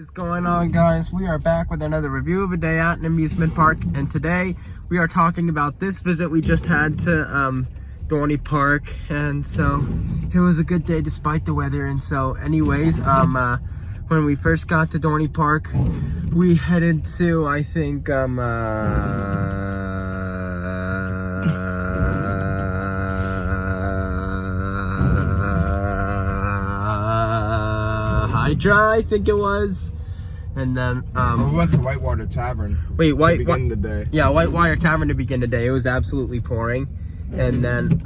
Is going on, guys? We are back with another review of a day at an amusement park, and today we are talking about this visit we just had to Dorney Park. And so it was a good day despite the weather. And so anyways, when we first got to Dorney Park, we headed to, I think, Hydra, I think it was. And then we went to Whitewater Tavern. Wait, to begin the day. Yeah, Whitewater Tavern to begin the day. It was absolutely pouring. And then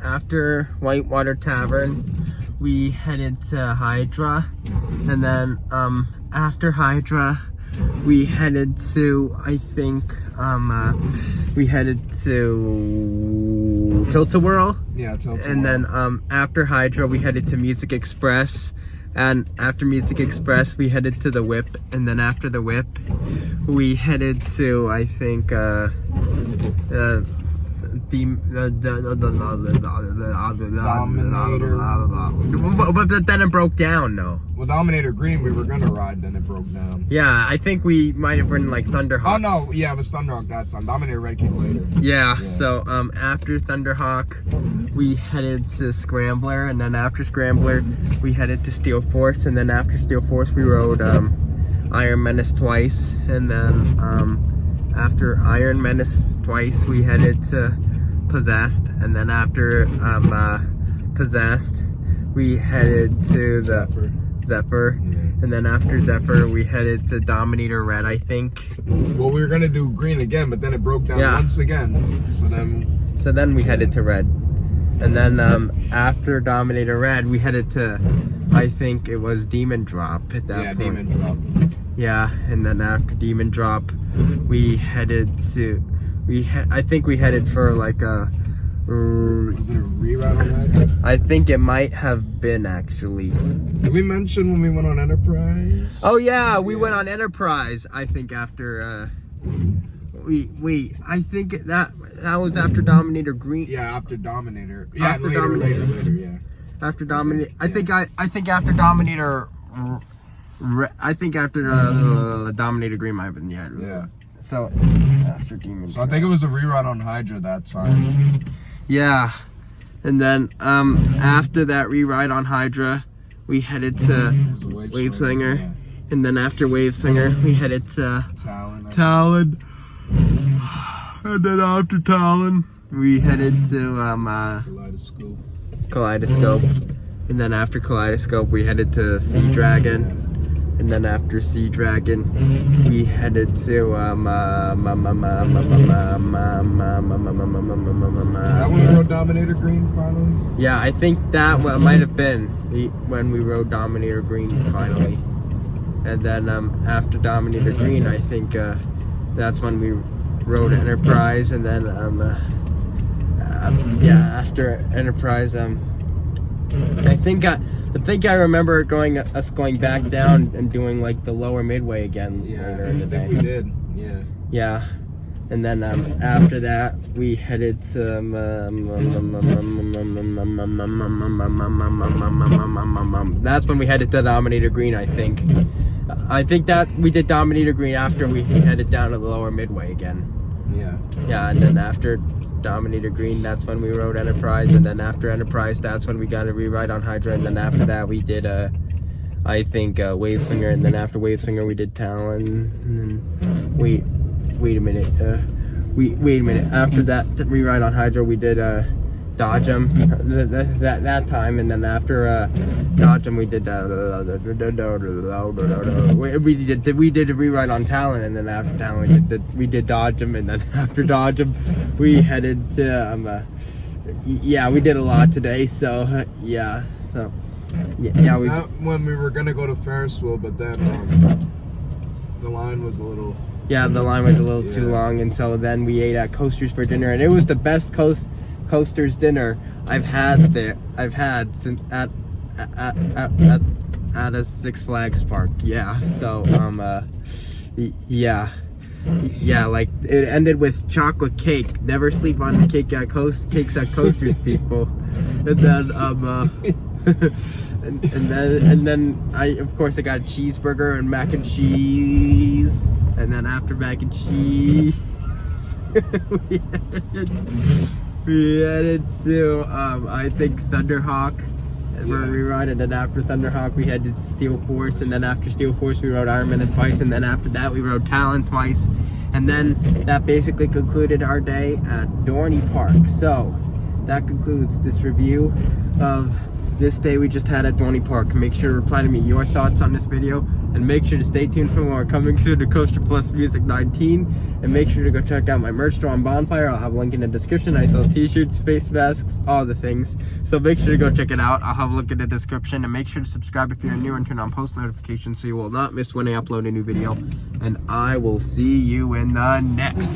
after Whitewater Tavern, we headed to Hydra. And then after Hydra, we headed to, I think, we headed to Tilt-A-Whirl. Yeah, Tilt-A-Whirl. And then after Hydra, we headed to Music Express. And after Music Express, we headed to the Whip. And then after the Whip, we headed to, I think, Dominator. But then it broke down, though. Well, Dominator Green, we were gonna ride, then it broke down. Yeah, I think we might have ridden like Thunderhawk. Oh no, yeah, it was Thunderhawk that time. Dominator Red came later. Yeah, so after Thunderhawk, we headed to Scrambler, and then after Scrambler, we headed to Steel Force, and then after Steel Force, we rode Iron Menace twice, and then after Iron Menace twice, we headed to Possessed, and then after Possessed, we headed to the Zephyr. And then after Zephyr, we headed to Dominator Red, I think. Well, we were gonna do Green again, but then it broke down once again. So then we headed to Red. And then after Dominator Red, we headed to, I think it was Demon Drop at that point. Demon Drop. Yeah, and then after Demon Drop, we headed to, I think we headed for like a... Was it a reride on that? I think it might have been, actually. Did we mention when we went on Enterprise? Oh yeah, we went on Enterprise, I think after, I think that was after Dominator Green. Yeah, after Dominator. Yeah, after later, Dominator. later, yeah. After Dominator, I think after Dominator, I think after Dominator Green might have been, Yeah. So after Demon. So I think it was a reride on Hydra that time. Yeah, and then after that rewrite on Hydra, we headed to Wave Slinger, yeah. And then after Wave Slinger, we headed to Talon. And then after Talon, we headed to Kaleidoscope. And then after Kaleidoscope, we headed to Sea Dragon. And then after Sea Dragon, we headed to Is that when we rode Dominator Green finally? Yeah, I think that might have been when we rode Dominator Green finally. And then after Dominator Green, I think that's when we rode Enterprise. And then after Enterprise, I think I remember us going back down and doing like the lower midway again later in the day. I think we did. Yeah. Yeah. And then after that, we headed to that's when we headed to Dominator Green, I think. I think that we did Dominator Green after we headed down to the lower midway again. Yeah. Yeah, and then after Dominator Green, that's when we rode Enterprise, and then after Enterprise, that's when we got a rewrite on Hydra, and then after that we did I think Wave Slinger, and then after Wave Slinger we did Talon, and then wait a minute, wait a minute, after that rewrite on Hydra we did Dodge 'em that time, and then after Dodge 'em we did we did a rewrite on Talon, and then after Talon we did Dodge 'em, and then after Dodge 'em we headed to yeah, we did a lot today, so yeah. Is that when we were gonna go to Ferris wheel, but then the line was a little... Yeah, the line was a little too long, and so then we ate at Coasters for dinner, and it was the best Coasters dinner I've had since at a Six Flags park. Yeah, so yeah, like it ended with chocolate cake. Never sleep on the cakes at Coasters, people. And then and then I of course I got a cheeseburger and mac and cheese, and then after mac and cheese we headed to I think Thunderhawk, and we're reriding. And then after Thunderhawk we headed to Steel Force, and then after Steel Force we rode Iron Menace twice, and then after that we rode Talon twice, and then that basically concluded our day at Dorney Park. So that concludes this review of this day we just had at Dorney Park. Make sure to reply to me your thoughts on this video, and make sure to stay tuned for more coming soon to Coaster Plus Music 19, and make sure to go check out my merch store on Bonfire. I'll have a link in the description. I sell t-shirts, face masks, all the things, so make sure to go check it out. I'll have a link in the description, and make sure to subscribe if you're new and turn on post notifications so you will not miss when I upload a new video, and I will see you in the next.